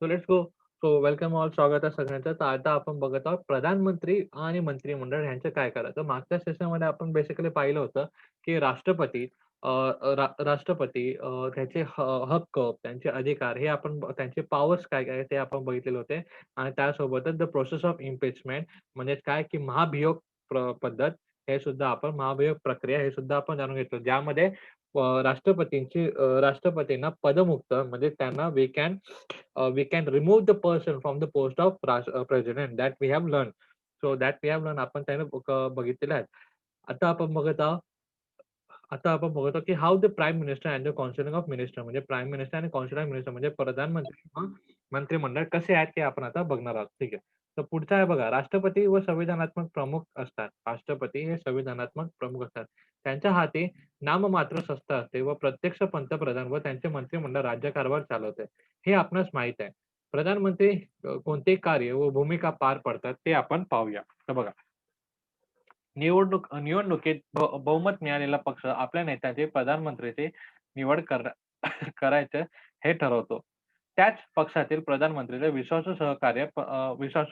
So let's go. So welcome all. स्वागत आहे सगळ्यांचं. तर आता आपण बघत आहोत प्रधानमंत्री आणि मंत्रिमंडळ यांचं काय करायचं. मागच्या सेशनमध्ये आपण बेसिकली पाहिलं होतं, की राष्ट्रपती अ, राष्ट्रपती त्याचे हक्क, त्यांचे अधिकार हे आपण त्यांचे पॉवर्स काय-काय ते आपण बघितलेले होते आणि त्यासोबतच द प्रोसेस ऑफ इम्पीचमेंट म्हणजे काय, की महाभियोग पद्धत हे सुद्धा आपण महाभियोग प्रक्रिया हे सुद्धा आपण जाणून घेतलं. ज्यामध्ये राष्ट्रपतींना पदमुक्त म्हणजे त्यांना we can remove the person from the post of president that we have learned. So that we have learned आपण त्याने बघितलेलं आहे. आता आपण बघत आहोत आता आपण बघतो, की how the prime minister and the counselling of minister म्हणजे प्राईम मिनिस्टर आणि काउन्सिल ऑफ मिनिस्टर म्हणजे प्रधानमंत्री किंवा मंत्रिमंडळ कसे आहेत, ते आपण आता बघणार आहोत. ठीक आहे. तर पुढचं आहे बघा, राष्ट्रपती व संविधानात्मक प्रमुख असतात. राष्ट्रपती हे संविधानात्मक प्रमुख असतात. त्यांच्या हाती नाममात्र सत्ता असते व प्रत्यक्ष पंतप्रधान व त्यांचे मंत्रिमंडळ राज्यकारभार चालवते. हे आपणास माहीत आहे. प्रधानमंत्री कोणते कार्य व भूमिका पार पडतात ते आपण पाहूया. तर बघा, निवडणुकीत बहुमत मिळालेला पक्ष आपल्या नेत्याचे प्रधानमंत्रीची निवड करायचं हे ठरवतो. त्याच पक्षातील प्रधानमंत्रीचे विश्वासू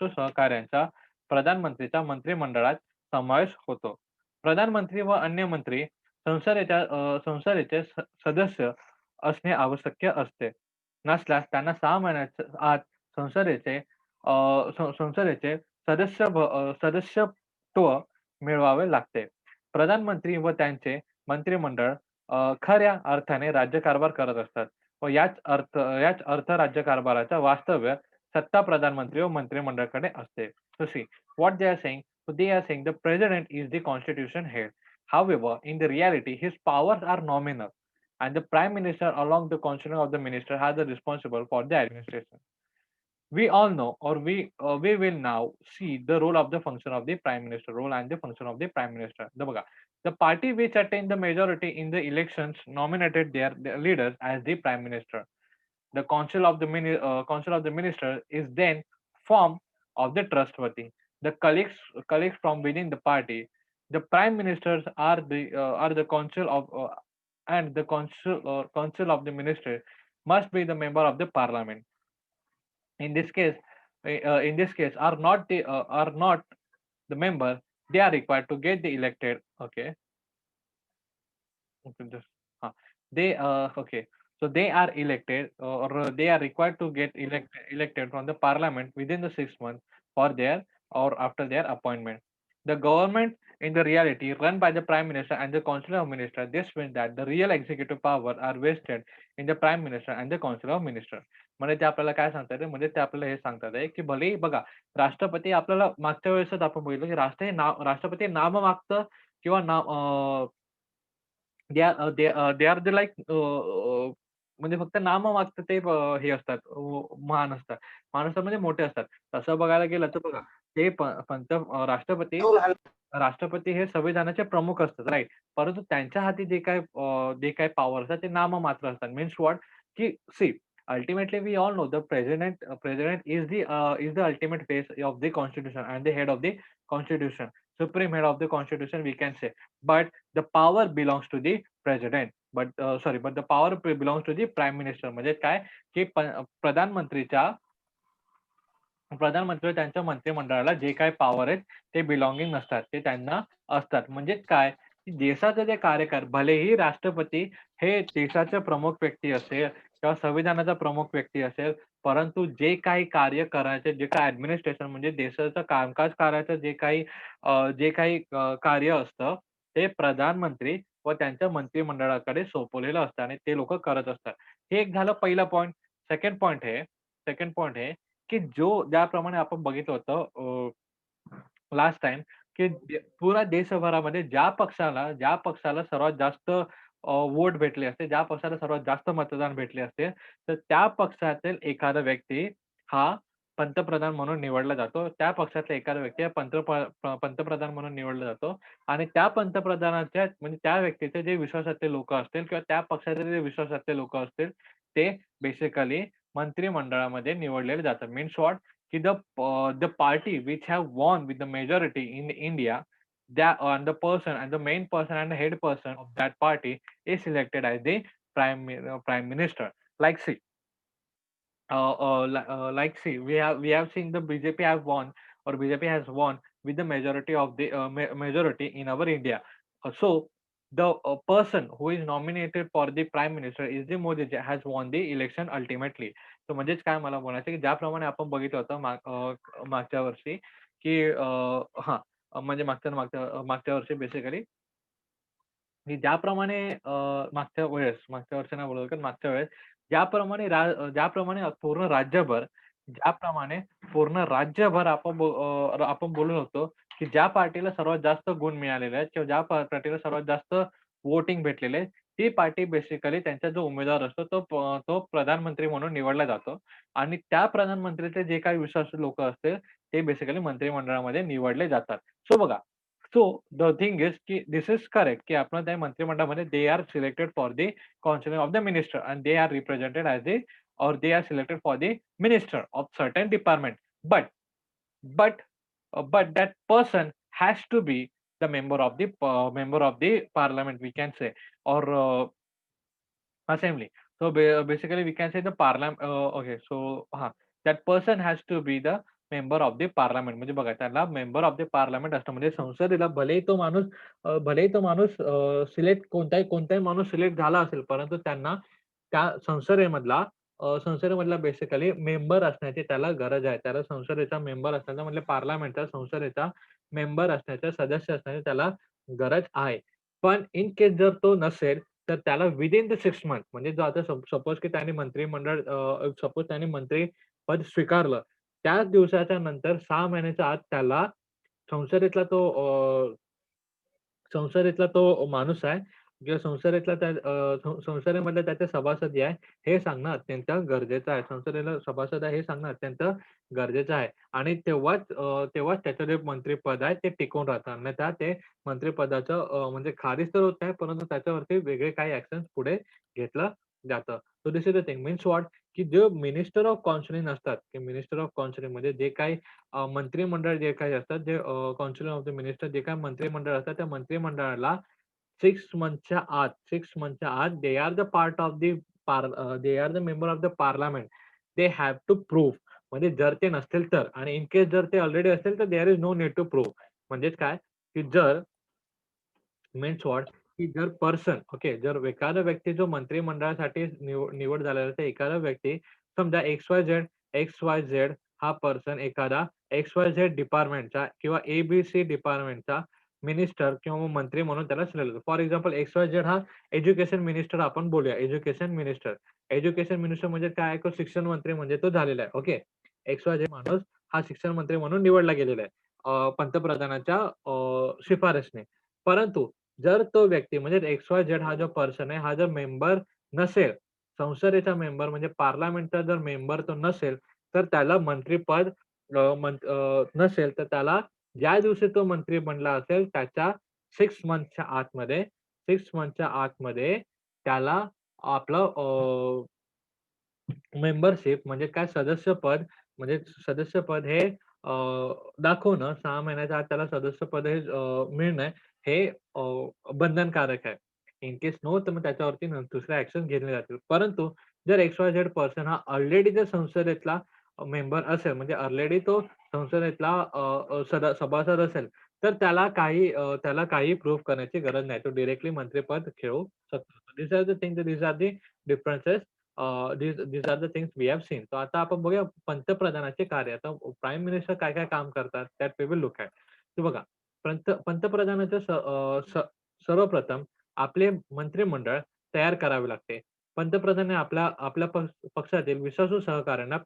सहकाऱ्यांचा प्रधानमंत्रीच्या मंत्रिमंडळात समावेश होतो. प्रधानमंत्री व अन्य मंत्री संसदेचे सदस्य असणे आवश्यक असते. नसल्यास त्यांना 6 महिन्याच्या आत संसदेचे संसदेचे सदस्यत्व मिळवावे लागते. प्रधानमंत्री व त्यांचे मंत्रिमंडळ खऱ्या अर्थाने राज्यकारभार करत असतात व याच अर्थ राज्यकारभाराचा वास्तव्य सत्ता प्रधानमंत्री व मंत्रिमंडळाकडे असते. So see what they are saying. So they are saying the president is the constitution head. However, in the reality, his powers are nominal, and the prime minister, along the constitution of the minister, has the responsible for the administration. We all know, or we will now see the role of the function of the prime minister, role and the function of the prime minister. The party which attained the majority in the elections nominated their leaders as the prime minister. The council of the minister is then form of the trustworthy. The colleagues from within the party. The prime ministers are the council of and the council of the minister must be the member of the parliament. In this case, are not the member. They are required to get the elected. Okay. Okay, just they okay. So they are elected or they are required to get elected from the parliament within the 6 months for their or after their appointment. The government in the reality run by the prime minister and the council of minister. This means that the real executive power are vested in the prime minister and the council of minister. म्हणजे ते आपल्याला काय सांगतात आहे, म्हणजे ते आपल्याला हे सांगतात आहे, की भलेही बघा, राष्ट्रपती आपल्याला मागच्या वेळेसच आपण बघितलं, की राष्ट्रपती नाममात्र किंवा दे आर द लाइक म्हणजे फक्त नाममात्र ते हे असतात, महान असतात. महान असतात म्हणजे मोठे असतात. तसं बघायला गेलं तर बघा, ते राष्ट्रपती हे संविधानाचे प्रमुख असतात, राइट. परंतु त्यांच्या हाती जे काही पॉवर असतात ते नाममात्र असतात. Means what? की see ultimately we all know the president is the ultimate face of the constitution and the head of the constitution. Supreme head of the constitution we can say. But the power belongs to the president. But the power belongs to the prime minister. म्हणजे काय, की प्रधानमंत्री त्यांच्या मंत्रिमंडळाला जे काही power आहेत ते बिलॉंगिंग नसतात. ते त्यांना असतात. म्हणजे काय, की देशाचे जे कार्यकार भलेही राष्ट्रपती हे देशाचे प्रमुख व्यक्ती असेल किंवा संविधानाचा प्रमुख व्यक्ती असेल, परंतु जे काही कार्य करायचे, जे काही ॲडमिनिस्ट्रेशन म्हणजे देशाचं कामकाज करायचं जे काही कार्य असतं, ते प्रधानमंत्री व त्यांच्या मंत्रिमंडळाकडे सोपवलेलं असतं आणि ते लोकं करत असतात. हे एक झालं पहिला पॉइंट. सेकंड पॉइंट हे की ज्याप्रमाणे आपण बघितलं होतं लास्ट टाईम, की पुरा देशभरामध्ये ज्या पक्षाला सर्वात जास्त व्होट भेटले असते, ज्या पक्षाला सर्वात जास्त मतदान भेटले असते, तर त्या पक्षातील एखादा व्यक्ती हा पंतप्रधान म्हणून निवडला जातो. त्या पक्षातला एखादा व्यक्ती हा पंतप्रधान म्हणून निवडला जातो आणि त्या पंतप्रधानाच्या म्हणजे त्या व्यक्तीचे जे विश्वासातले लोकं असतील किंवा त्या पक्षाचे जे विश्वासातले लोकं असतील, ते बेसिकली मंत्रिमंडळामध्ये निवडलेले जातात. Means what? की the party which have won with the majority in India, and the main person and the head person of that party is selected as the prime minister. Like see, like see we have seen the BJP have won or BJP has won with the majority of the majority in our India. So the person who is nominated for the prime minister is the Modi has won the election ultimately. So म्हणजेच काय मला म्हणायचं की ज्याप्रमाणे आपण बघितलं होतं मागच्या वर्षी की हां, म्हणजे मागच्या वर्षी बेसिकली की ज्याप्रमाणे मागच्या वर्षी नाही बोलत, कारण मागच्या वेळेस ज्याप्रमाणे ज्याप्रमाणे पूर्ण राज्यभर आपण बोलत होतो, की ज्या पार्टीला सर्वात जास्त गुण मिळालेले आहेत किंवा ज्या पार्टीला सर्वात जास्त व्होटिंग भेटलेले आहे, ती पार्टी बेसिकली त्यांचा जो उमेदवार असतो तो प्रधानमंत्री म्हणून निवडला जातो आणि त्या प्रधानमंत्रीचे जे काही विश्वासू लोकं असतील, ते बेसिकली मंत्रिमंडळामध्ये निवडले जातात. सो बघा, सो द थिंग इज की दिस इज करेक्ट की आपण त्या मंत्रिमंडळामध्ये they are selected for the council of the minister and they are represented as the or they are selected for the minister of certain department. But but but that person has to be the member of the parliament, we can say, or assembly. So basically we can say the parliament. Okay, so that person has to be the member of the parliament. म्हणजे बघा, त्याला member of the parliament असतं. म्हणजे संसदेला भलेही तो माणूस कोणताही माणूस सिलेक्ट झाला असेल, परंतु त्यांना त्या संसदेमधला बेसिकली मेंबर असण्याची त्याला गरज आहे. त्याला संसदेचा मेंबर असण्याचा म्हणजे पार्लमेंटचा संसदेचा मेंबर असण्याचा, सदस्य असण्याची त्याला गरज आहे. पण इन केस जर तो नसेल, तर त्याला विथिन द 6 मंथ म्हणजे जो आता सपोज की त्याने मंत्रीपद स्वीकारलं. त्याच दिवसाच्या नंतर 6 महिन्याच्या आत त्याला संसदेतला तो अ, संसदेतला तो माणूस आहे किंवा संसदेमधले त्याचे सभासद जे आहे, हे सांगणं अत्यंत गरजेचं आहे. संसदेला सभासद आहे हे सांगणं अत्यंत गरजेचं आहे आणि तेव्हाच त्याचं जे मंत्रिपद आहे ते टिकून राहतं. अन्यथा ते मंत्रिपदाचं म्हणजे खारिज तर होत नाही, परंतु त्याच्यावरती वेगळे काही ॲक्शन्स पुढे घेतलं जातं. So this is the thing means what की जे मिनिस्टर ऑफ काउन्सिलिंग असतात, की मिनिस्टर ऑफ काउन्सिलिंग म्हणजे जे काही मंत्रिमंडळ जे काही असतात, जे ऑफ द मिनिस्टर जे काही मंत्रिमंडळ असतात, त्या मंत्रिमंडळाला 6 मंथच्या आत they are the member of the parliament. They have to prove म्हणजे जर ते नसतील तर आणि इन केस जर ते ऑलरेडी असतील तर there is no need to prove. म्हणजेच काय, की मीन्स व्हॉट की जर एखादा व्यक्ती जो मंत्रिमंडळासाठी निवड झालेला आहे, तर एखादा व्यक्ती समजा एक्स-वाय-झेड हा पर्सन एखादा एक्स-वाय-झेड डिपार्टमेंटचा किंवा ए-बी-सी डिपार्टमेंटचा मिनिस्टर किंवा मग मंत्री म्हणून त्याला सिलेक्ट फॉर एक्झाम्पल एक्स-वाय-झेड हा एज्युकेशन मिनिस्टर आपण बोलूया. एज्युकेशन मिनिस्टर म्हणजे काय, तो शिक्षण मंत्री म्हणजे तो झालेला आहे. ओके. एक्स-वाय-झेड माणूस हा शिक्षण मंत्री म्हणून निवडला गेलेला आहे. पंतप्रधानाच्या शिफारसने. परंतु जर तो व्यक्ती म्हणजे एक्स-वाय-झेड हा जो पर्सन आहे, हा जर मेंबर नसेल, संसदेचा मेंबर म्हणजे पार्लमेंटचा जर मेंबर तो नसेल, तर त्याला मंत्रिपद नसेल, तर त्याला ज्या दिवशी तो मंत्री बनला असेल, त्याच्या 6 मंथच्या आतमध्ये त्याला आपलं मेंबरशिप म्हणजे काय सदस्यपद हे दाखवणं 6 महिन्याच्या आत त्याला सदस्यपद हे मिळणं हे बंधनकारक आहे. इन केस नो तर मग त्याच्यावरती दुसऱ्या ॲक्शन घेतल्या जातील. परंतु जर एक्स-वाय-झेड पर्सन हा ऑलरेडी जर संसदेतला मेंबर असेल म्हणजे ऑलरेडी तो संसदेतला अ, अ, सभासद असेल, तर त्याला काही प्रूव्ह करण्याची गरज नाही. तो डायरेक्टली मंत्रिपद खेळू शकतो. These are the things these are the differences these are the things we have seen. तर आता आपण बघूया पंतप्रधानाचे कार्य. आता प्राईम मिनिस्टर काय-काय काम करतात that we will look at. तर बघा पंतप्रधानाचं सर्वप्रथम आपले मंत्रिमंडळ तयार करावे लागते. पंतप्रधानाने आपल्या पक्षातील विश्वासू सहकाऱ्यांना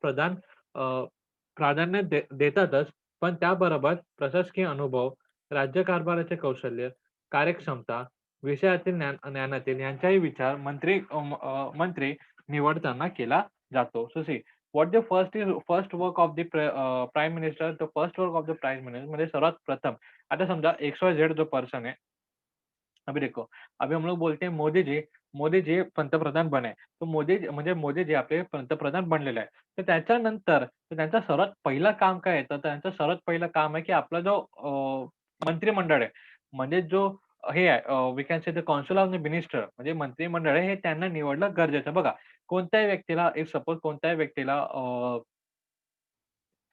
प्राधान्य देतातच, पण त्याबरोबर प्रशासकीय अनुभव, राज्यकारभाराचे कौशल्य, कार्यक्षमता, विषयातील ज्ञानातील यांचाही विचार मंत्री निवडताना केला जातो. So see what the first work of the prime minister the first work of the prime minister म्हणजे सर्वात प्रथम आता समजा एक्स-वाय-झेड जो पर्सन है, अभी देखो, अभी हम लोग बोलते हैं मोदी जी पंतप्रधान बने. तो मोदी जी आपले पंतप्रधान बनलेले आहे. तर त्याच्यानंतर त्यांचा सर्वात पहिलं काम काय आहे? तर त्यांचं सर्वात पहिलं काम आहे, की आपला जो मंत्रिमंडळ आहे, म्हणजे जो हे आहे we can say the council of the minister म्हणजे मंत्रिमंडळ आहे, हे त्यांना निवडणं गरजेचं आहे. बघा, कोणत्याही व्यक्तीला इफ सपोज कोणत्याही व्यक्तीला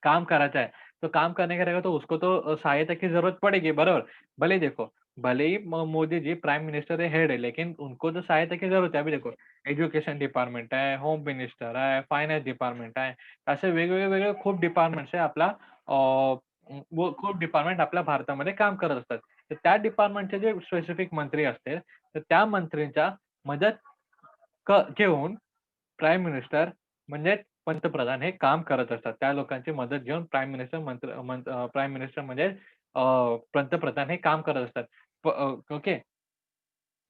काम कराता है, तो काम करने का रहेगा तो उसको तो सहायता की ज़रूरत पड़ेगी, बराबर? भले ही देखो, भले ही मोदी जी प्राइम मिनिस्टर है, हेड है, लेकिन उनको तो सहायता की ज़रूरत है। अभी देखो, एज्युकेशन डिपार्टमेंट आहे, होम मिनिस्टर आहे, फायनान्स डिपार्टमेंट आहे. असे वेगवेगळे खूप डिपार्टमेंट्स आहे आपला वो खूप डिपार्टमेंट आपल्या भारतामध्ये काम करत असतात. तर त्या डिपार्टमेंटचे जे स्पेसिफिक मंत्री असतील, तर त्या मंत्रींच्या मदत घेऊन प्राईम मिनिस्टर म्हणजे पंतप्रधान हे काम करत असतात. त्या लोकांची मदत घेऊन प्राईम मिनिस्टर म्हणजे पंतप्रधान हे काम करत असतात. ओके.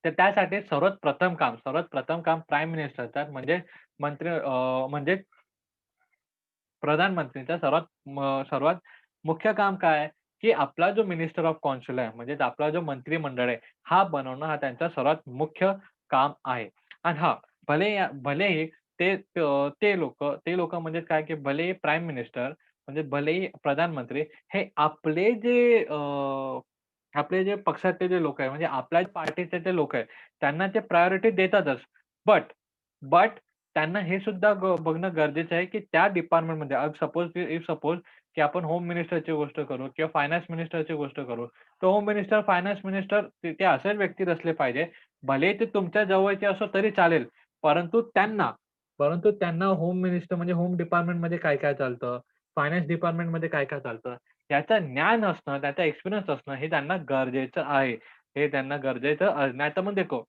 तर त्यासाठी सर्वात प्रथम काम प्राईम मिनिस्टरचं म्हणजे म्हणजे प्रधानमंत्रीचा सर्वात मुख्य काम काय आहे, की आपला जो मिनिस्टर ऑफ कौन्सिल आहे, म्हणजे आपला जो मंत्रिमंडळ आहे, हा बनवणं हा त्यांचा सर्वात मुख्य काम आहे. आणि हां, भलेही ते लोकं म्हणजे काय, की भलेही प्राईम मिनिस्टर म्हणजे भलेही प्रधानमंत्री हे आपले जे पक्षातले जे लोकं आहेत, म्हणजे आपल्याच पार्टीचे जे लोकं आहेत, त्यांना ते प्रायोरिटी देतातच. बट बट त्यांना हे सुद्धा बघणं गरजेचं आहे, की त्या डिपार्टमेंटमध्ये इफ सपोज की आपण होम मिनिस्टरची गोष्ट करू किंवा फायनान्स मिनिस्टरची गोष्ट करू. तर होम मिनिस्टर, फायनान्स मिनिस्टर ते असेच व्यक्ती असले पाहिजे. भलेही ते तुमच्या जवळचे असो तरी चालेल. परंतु त्यांना परंतु त्यांना होम मिनिस्टर म्हणजे होम डिपार्टमेंटमध्ये काय-काय चालतं, फायनान्स डिपार्टमेंटमध्ये काय-काय चालतं, याचं ज्ञान असणं, त्याचा एक्सपिरियन्स असणं हे त्यांना गरजेचं आहे. हे त्यांना गरजेचं नाहीतर मग देखो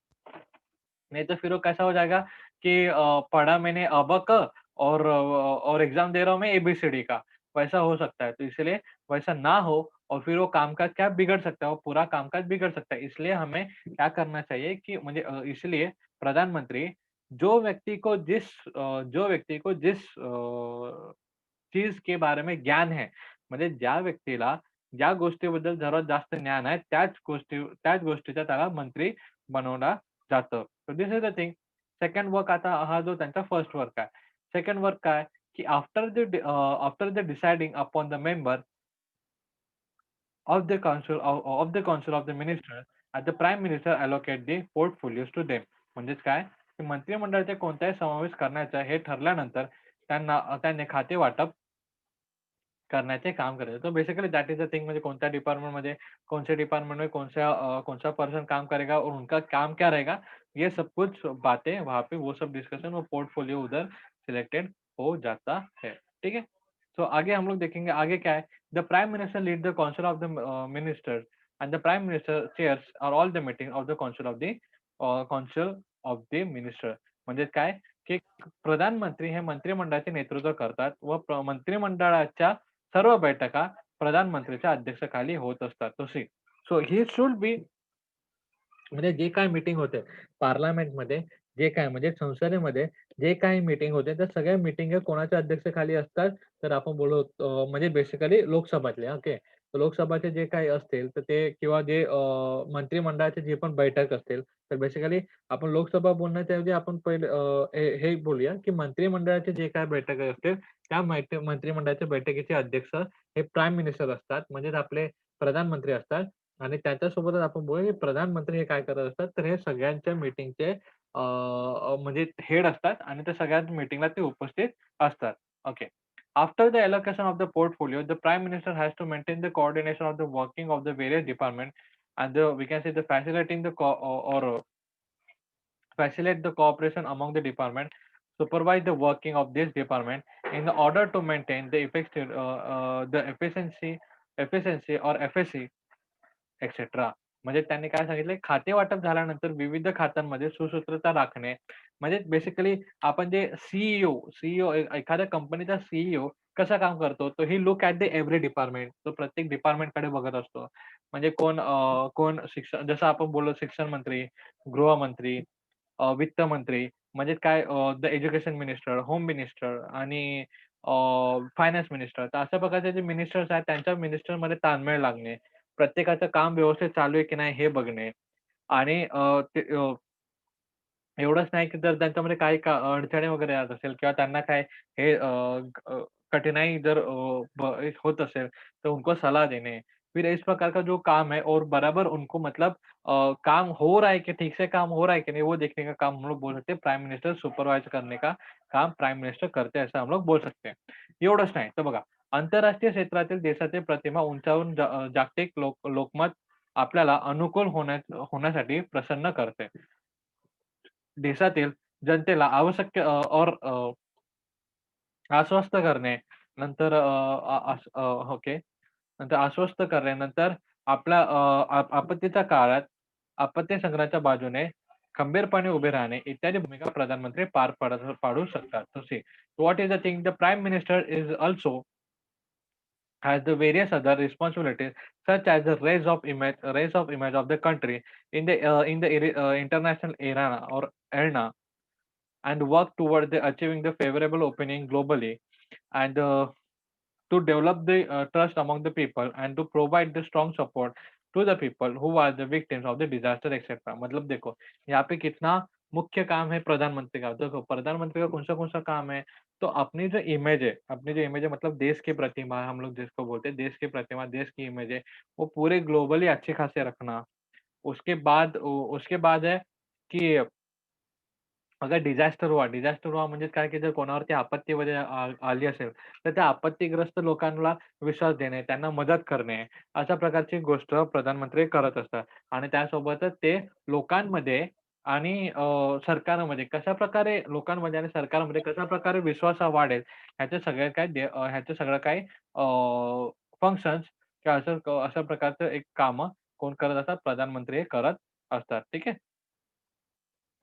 नहीं तो फिर वो कैसा हो जाएगा कि पढ़ा मैंने अबक और एग्ज़ाम दे रहा हूँ मैं एबीसीडी का, वैसा हो सकता है। तो इसलिए वैसा ना हो और फिर वो कामकाज क्या बिगड़ सकता है, वो पूरा कामकाज बिगड़ सकता है। इसलिए हमें क्या करना चाहिए कि इसलिए प्रधानमंत्री जो व्यक्ती को जिस चीज के बारे में ज्ञान है, म्हणजे ज्या व्यक्तीला ज्या गोष्टीबद्दल सर्वात जास्त ज्ञान आहे, त्याच गोष्टीचा त्याला मंत्री बनवलं जातं. So this is the thing. Second work आता हा जो त्यांचा फर्स्ट वर्क आहे. सेकंड वर्क काय, की after the deciding upon the member of the council of the minister and the prime minister allocate the portfolios to them. म्हणजेच काय, की मंत्रिमंडळाचा कोणताही समावेश करण्याचा हे ठरल्यानंतर त्यांनी खाते वाटप करण्याचे काम करायचं. तो basically that is the thing म्हणजे कोणत्या डिपार्टमेंटमध्ये, कौन-से डिपार्टमेंट में कौन-सा पर्सन काम करेगा और उनका काम क्या रहेगा, ये सब कुछ बातें वहाँ पे वो सब डिस्कशन वो पोर्टफोलियो उधर सिलेक्टेड हो जाता है। ठीक है? तो आगे हम लोग देखेंगे आगे क्या है, the prime minister lead the council of the ministers and the prime minister chairs are all the meeting of the council of the minister. म्हणजे काय, की प्रधानमंत्री हे मंत्रिमंडळाचे नेतृत्व करतात व मंत्रिमंडळाच्या सर्व बैठका प्रधानमंत्रीच्या अध्यक्षतेखाली होत असतात. सो ही शुड बी म्हणजे जे काही मीटिंग होते पार्लमेंटमध्ये, जे काय म्हणजे संसदेमध्ये जे काही मीटिंग होते, त्या सगळ्या मीटिंग कोणाच्या अध्यक्षतेखाली असतात, तर आपण बोलू म्हणजे बेसिकली लोकसभातले ओके. तर लोकसभाचे जे काही असतील, तर ते किंवा जे मंत्रिमंडळाची जी पण बैठक असतील, तर बेसिकली आपण लोकसभा बोलण्याच्या ऐवजी आपण पहिले हे बोलूया, की मंत्रिमंडळाचे जे काही बैठक असतील, त्या मंत्रिमंडळाच्या बैठकीचे अध्यक्ष हे प्राईम मिनिस्टर असतात. म्हणजेच आपले प्रधानमंत्री असतात. आणि त्याच्यासोबतच आपण बोलूया, की प्रधानमंत्री हे काय करत असतात, तर हे सगळ्यांच्या मीटिंगचे म्हणजे हेड असतात आणि त्या सगळ्या मीटिंगला ते उपस्थित असतात. Okay. After the allocation of the portfolio, the Prime Minister has to maintain the coordination of the working of the various departments and we can say the facilitating the facilitate the cooperation among the department, supervise the working of this department in order to maintain the efficiency or FSC etcetera. म्हणजे त्यांनी काय सांगितलंय, खाते वाटप झाल्यानंतर विविध खात्यांमध्ये सुसूत्रता राखणे. म्हणजे बेसिकली आपण जे सी एखाद्या कंपनीचा कसं काम करतो, तो he look at the every department. तो प्रत्येक डिपार्टमेंटकडे बघत असतो. म्हणजे कोण शिक्षण जसं आपण बोललो शिक्षण मंत्री, गृहमंत्री, वित्त मंत्री म्हणजे काय the education minister, home minister आणि फायनान्स मिनिस्टर. तर अशा प्रकारचे जे मिनिस्टर्स आहेत, त्यांच्या मिनिस्टरमध्ये ताळमेळ लागणे. प्रत्येकाचं काम व्यवस्थित चालू आहे की नाही हे बघणे आणि एवढंच नाही की जर त्यांच्यामध्ये काही अडचणी वगैरे येत असेल किंवा त्यांना काय हे कठीणाई जर होत असेल, तर उनको सलाह देणे. फिर इस प्रकार का जो काम है और बराबर उनको मतलब काम हो रहा है कि ठीक से काम हो रहा है कि नहीं वो देखने का काम हम लोग बोल सकते हैं प्राइम मिनिस्टर सुपरवाइज करने का काम प्राइम मिनिस्टर करते हैं असं हम लोग बोलू शकते. एवढंच नाही. तर बघा आंतरराष्ट्रीय क्षेत्रातील देशाची प्रतिमा उंचावून जागतिक लोकमत आपल्याला अनुकूल होण्यासाठी प्रसन्न करते. देशातील जनतेला आवश्यक आश्वस्त करणे, नंतर ओके. नंतर आश्वस्त करणे, नंतर आपल्या आपत्तीच्या काळात आपत्ती संग्रहाच्या बाजूने खंबीरपणे उभे राहणे इत्यादी भूमिका प्रधानमंत्री पाडू शकतात. So see, what is the thing? The prime minister is also has the various other responsibilities such as the raise of image of the country in the international arena or arena and work toward the achieving the favorable opinion globally and to develop the trust among the people and to provide the strong support to the people who are the victims of the disaster etc. मतलब देखो यहाँ पे कितना मुख्य काम है प्रधानमंत्री का. देखो प्रधानमंत्री का कौन सा काम है तो अपनी जो इमेज है मतलब देश की प्रतिमा हम लोग जिसको बोलते हैं देश की प्रतिमा देश की इमेज है वो पूरे ग्लोबली अच्छे खासे रखना. उसके बाद है कि अगर डिझास्टर हुआ म्हणजे काय की जर कोणावरती आपत्ती वगैरे आली असेल, तर त्या आपत्तीग्रस्त लोकांना विश्वास देणे, त्यांना मदत करणे, अशा प्रकारची गोष्ट प्रधानमंत्री करत असतात. आणि त्यासोबतच ते लोकांमध्ये आणि सरकारमध्ये कशाप्रकारे लोकांमध्ये आणि सरकारमध्ये कशाप्रकारे विश्वास वाढेल, ह्याचे सगळं काही फंक्शन्स किंवा अशा प्रकारचं एक कामं कोण करत असतात? प्रधानमंत्री हे करत असतात. ठीक आहे.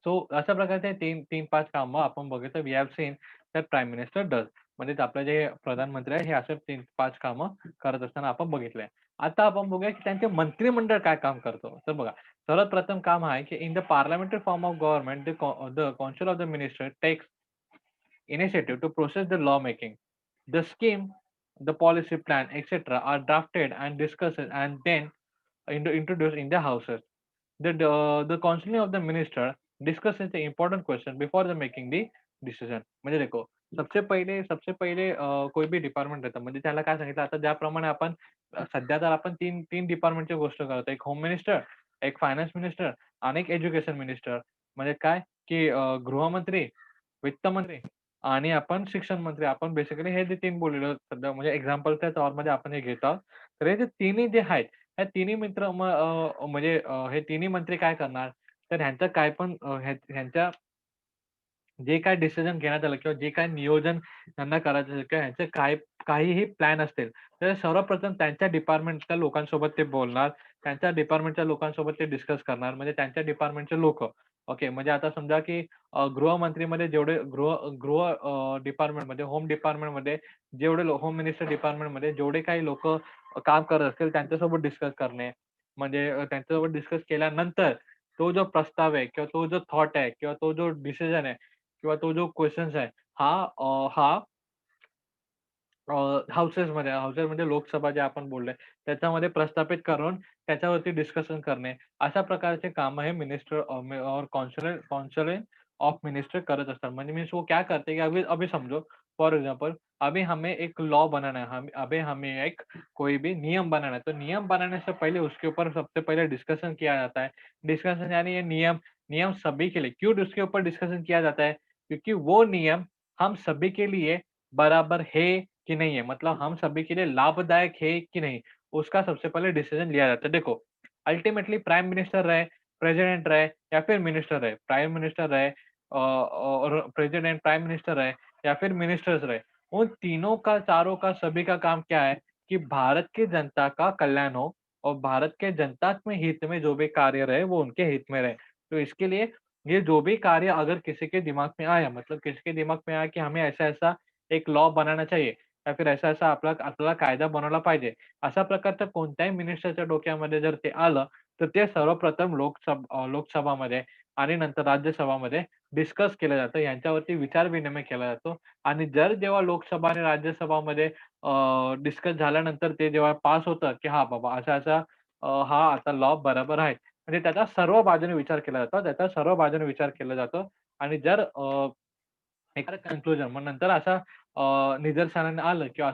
सो अशा प्रकारचे 3-5 कामं आपण बघितलं we have seen that prime minister does. म्हणजे ते आपले जे प्रधानमंत्री आहे, हे असे 3-5 कामं करत असताना आपण बघितलंय. आता आपण बघूया की त्यांचे मंत्रिमंडळ काय काम करतो. तर बघा, सर्वात प्रथम काम आहे की in the parliamentary form of government the council of the minister takes initiative to process the lawmaking. The scheme, the policy plan, etc. are drafted and discussed and then introduced in the houses. The counseling of the minister discusses the important question before the making the decision. म्हणजे देखो सबसे पहिले कोई भी department रहता म्हणजे त्याला काय सांगितलं आता ज्याप्रमाणे आपण सध्या तर आपण तीन डिपार्टमेंटची गोष्ट करतो. एक होम मिनिस्टर, एक फायनान्स मिनिस्टर आणि एक एज्युकेशन मिनिस्टर. म्हणजे काय की गृहमंत्री, वित्तमंत्री आणि आपण शिक्षण मंत्री आपण बेसिकली हे जे 3 बोललेलो सध्या म्हणजे एक्झाम्पलच्या तौरमध्ये आपण हे घेत आहोत. तर हे जे तिन्ही जे आहेत, ह्या तिन्ही म्हणजे हे तिन्ही मंत्री काय करणार, तर ह्यांचं काय पण ह्यांच्या जे काही डिसिजन घेण्यात आलं किंवा जे काही नियोजन त्यांना करायचं असेल किंवा ह्यांचे काहीही प्लॅन असतील, तर सर्वप्रथम त्यांच्या डिपार्टमेंटच्या लोकांसोबत ते बोलणार. त्यांच्या डिपार्टमेंटच्या लोकांसोबत ते डिस्कस करणार. म्हणजे त्यांच्या डिपार्टमेंटचे लोकं. ओके. म्हणजे आता समजा की गृहमंत्रीमध्ये जेवढे डिपार्टमेंटमध्ये, होम डिपार्टमेंटमध्ये जेवढे होम मिनिस्टर डिपार्टमेंटमध्ये जेवढे काही लोकं काम करत असतील त्यांच्यासोबत डिस्कस करणे. म्हणजे त्यांच्यासोबत डिस्कस केल्यानंतर तो जो प्रस्ताव आहे किंवा तो जो थॉट आहे किंवा तो जो डिसिजन आहे किंवा तो जो क्वेशन्स आहे हा हाउसेस म्हणजे लोकसभा जे आपण बोललोय, त्याच्यामध्ये प्रस्थापित करून त्याच्यावरती डिस्कशन करणे. अशा प्रकारचे काम हे मिनिस्टर और काउंसिल ऑफ मिनिस्टर करत असतात. म्हणजे मीन्स वो क्या करते हैं कि अभी अभी समझो फॉर एग्जांपल अभी हमें एक लॉ बनाना है, हम अभी हमें एक कोई भी नियम बनाना है, तो नियम बनाने से पहले उसके ऊपर सबसे पहले डिस्कशन किया जाता है. डिस्कशन यानी ये नियम नियम सभी के लिए क्यों उसके ऊपर डिस्कशन किया जाता है? क्योंकि वो नियम हम सभी के लिए बराबर है कि नहीं है, मतलब हम सभी के लिए लाभदायक है कि नहीं, उसका सबसे पहले डिसीजन लिया जाता है. देखो, अल्टीमेटली प्राइम मिनिस्टर रहे, प्रेसिडेंट रहे या फिर मिनिस्टर रहे, प्राइम मिनिस्टर रहे और प्रेसिडेंट, प्राइम मिनिस्टर रहे या फिर मिनिस्टर्स रहे, उन तीनों का, चारों का, सभी का काम क्या है कि भारत की जनता का कल्याण हो और भारत के जनता में हित में जो भी कार्य रहे, वो उनके हित में रहे. तो इसके लिए ये जो भी कार्य अगर किसी के दिमाग में आया, मतलब किसी के दिमाग में आया कि हमें ऐसा-ऐसा एक लॉ बनाना चाहिए या फिर असा-असा आपल्याला कायदा बनवला पाहिजे. अशा प्रकारचं कोणत्याही मिनिस्टरच्या डोक्यामध्ये जर ते आलं, तर ते सर्वप्रथम लोकसभामध्ये आणि नंतर राज्यसभामध्ये डिस्कस केलं जातं. यांच्यावरती विचार-विनिमय केला जातो आणि जेव्हा लोकसभा आणि राज्यसभामध्ये डिस्कस झाल्यानंतर ते जेव्हा पास होतं, की हां, बाबा असा-असा हा आता लॉ बरोबर आहे. म्हणजे त्याचा सर्व बाजूने विचार केला जातो. त्याचा सर्व बाजूने विचार केला जातो आणि जर एखादं कन्क्लुजन मग नंतर निदर्शनाने आलं किंवा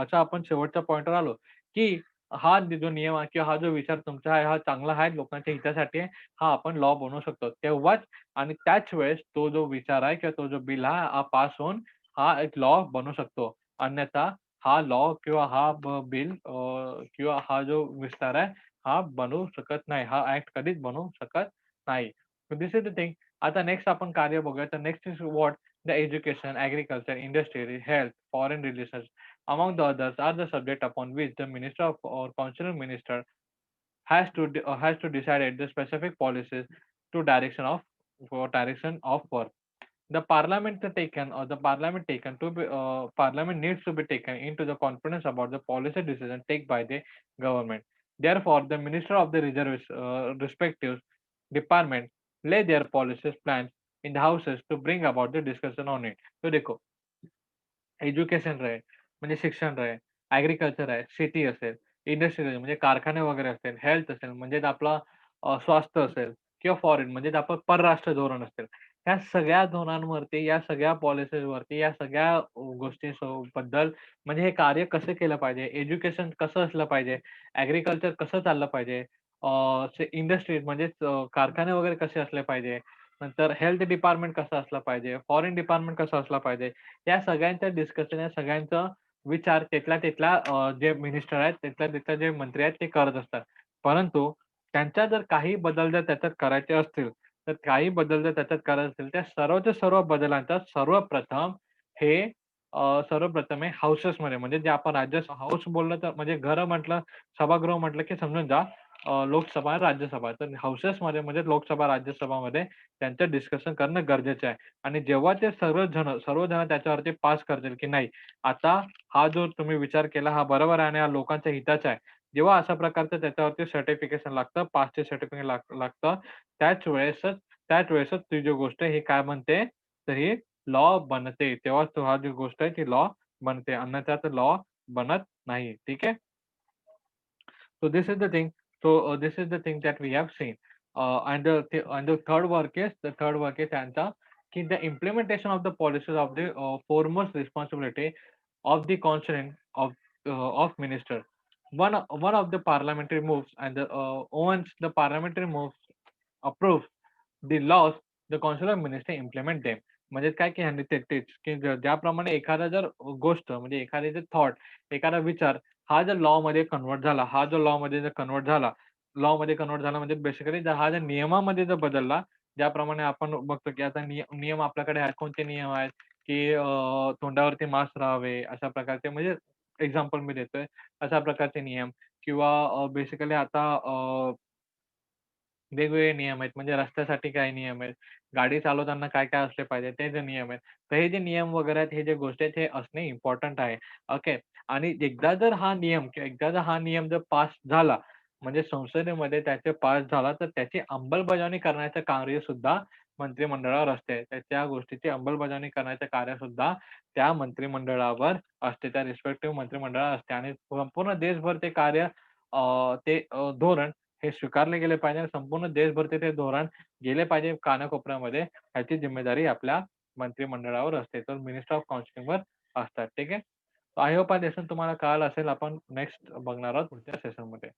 असं आपण शेवटच्या पॉइंटवर आलो, की हा जो नियम आहे किंवा हा जो विचार तुमचा आहे, हा चांगला आहे, लोकांच्या हितासाठी आहे, हा आपण लॉ बनवू शकतो. तेव्हाच आणि त्याच वेळेस तो जो विचार आहे किंवा तो जो बिल आहे, हा पास होऊन हा एक लॉ बनू शकतो. अन्यथा हा लॉ किंवा हा बिल किंवा हा जो विस्तार आहे, हा बनवू शकत नाही. हा ॲक्ट कधीच बनवू शकत नाही. So this is the thing. आता नेक्स्ट आपण कार्य बघूया. तर next is what? The education, agriculture, industry, health, foreign relations among the others are the subject upon which the minister of or consular minister has to decide the specific policies to direction of work. The parliament taken or the parliament taken to be parliament needs to be taken into the confidence about the policy decision taken by the government. Therefore, the minister of the respective department lay their policies plans in the houses to bring about the discussion on it. So देखो education रहे, म्हणजे शिक्षण रहे, agriculture आहे, शेती असेल, industry म्हणजे कारखाने वगैरे असतील, हेल्थ असेल म्हणजेच आपला स्वास्थ्य असेल किंवा फॉरेन म्हणजेच आपलं परराष्ट्र धोरण असेल. ह्या सगळ्या धोरणांवरती, या सगळ्या पॉलिसीजवरती, या सगळ्या गोष्टी बद्दल म्हणजे हे कार्य कसं केलं पाहिजे, एज्युकेशन कसं असलं पाहिजे, ॲग्रीकल्चर कसं चाललं पाहिजे, इंडस्ट्रीज म्हणजेच कारखाने वगैरे कसे असले पाहिजे, नंतर हेल्थ डिपार्टमेंट कसं असलं पाहिजे, फॉरेन डिपार्टमेंट कसं असलं पाहिजे, या सगळ्यांचं डिस्कशन, या सगळ्यांचा विचार तिथल्या जे मिनिस्टर आहेत, तिथल्या जे मंत्री आहेत ते करत असतात. परंतु त्यांच्या जर काही बदल जर त्याच्यात करायचे असतील, तर काही बदल जर त्याच्यात करायचे असतील, त्या सर्वच्या सर्व बदलांचा सर्वप्रथम हे सर्वप्रथम हे हाउसेसमध्ये म्हणजे जे आपण हाऊस बोललं तर म्हणजे घरं म्हटलं, सभागृह म्हटलं की समजून जा लोकसभा, राज्यसभा. तर हाउसेसमध्ये म्हणजे लोकसभा, राज्यसभामध्ये त्यांचं डिस्कशन करणं गरजेचं आहे. आणि जेव्हा ते सर्वजण त्याच्यावरती पास करतील, की नाही आता हा जो तुम्ही विचार केला हा बरोबर आहे आणि हा लोकांच्या हिताचा आहे. जेव्हा अशा प्रकारचं त्याच्यावरती सर्टिफिकेशन लागतं, पासचे सर्टिफिकेट लागतं, त्याच वेळेसच ती जी गोष्ट ही काय बनते, तर ही लॉ बनते. तेव्हाच तो हा जी गोष्ट आहे ती लॉ बनते. अन्यथा तर लॉ बनत नाही. ठीक आहे? So this is the thing. This is the thing that we have seen. And the third work is त्यांचा की the implementation of the policies of the foremost responsibility of the concerning of minister. One of the parliamentary moves and once the parliamentary moves approves the laws, the consular minister implement them. म्हणजे काय की ह्यांनी तेच की ज्याप्रमाणे एखादा जर गोष्ट म्हणजे एखादे जर थॉट, एखादा विचार हा जर लॉमध्ये कन्व्हर्ट झाला, हा जो लॉमध्ये कन्व्हर्ट झाला म्हणजे बेसिकली हा जर नियमामध्ये जर बदलला, ज्याप्रमाणे आपण बघतो की आता नियम आपल्याकडे आहेत. कोणते नियम आहेत, की तोंडावरती मास्क राहावे, अशा प्रकारचे म्हणजे एक्झाम्पल मी देतोय. अशा प्रकारचे नियम किंवा बेसिकली आता वेगवेगळे नियम आहेत. म्हणजे रस्त्यासाठी काय नियम आहेत, गाडी चालवताना काय-काय असले पाहिजे, ते जे नियम आहेत. तर हे जे नियम वगैरे आहेत, हे जे गोष्टी आहेत, हे असणे इम्पोर्टंट आहे. ओके. आणि एकदा जर हा नियम जर पास झाला, म्हणजे संसदेमध्ये त्याचे पास झाला, तर त्याची अंमलबजावणी करण्याचं कार्यसुद्धा मंत्रिमंडळावर असते. तर त्या गोष्टीची अंमलबजावणी करण्याचं कार्यसुद्धा त्या मंत्रिमंडळावर असते. त्या रिस्पेक्टिव्ह मंत्रिमंडळावर असते आणि संपूर्ण देशभर ते कार्य धोरण हे स्वीकारले गेले पाहिजे आणि संपूर्ण देशभर ते धोरण गेले पाहिजे कानाकोपऱ्यामध्ये, ह्याची जिम्मेदारी आपल्या मंत्रिमंडळावर असते. तर मिनिस्टर ऑफ काउन्सिलिंगवर असतात. ठीक आहे. आय होप हा लेसन तुम्हाला कळाला असेल. आपण नेक्स्ट बघणार आहोत पुढच्या सेशनमध्ये.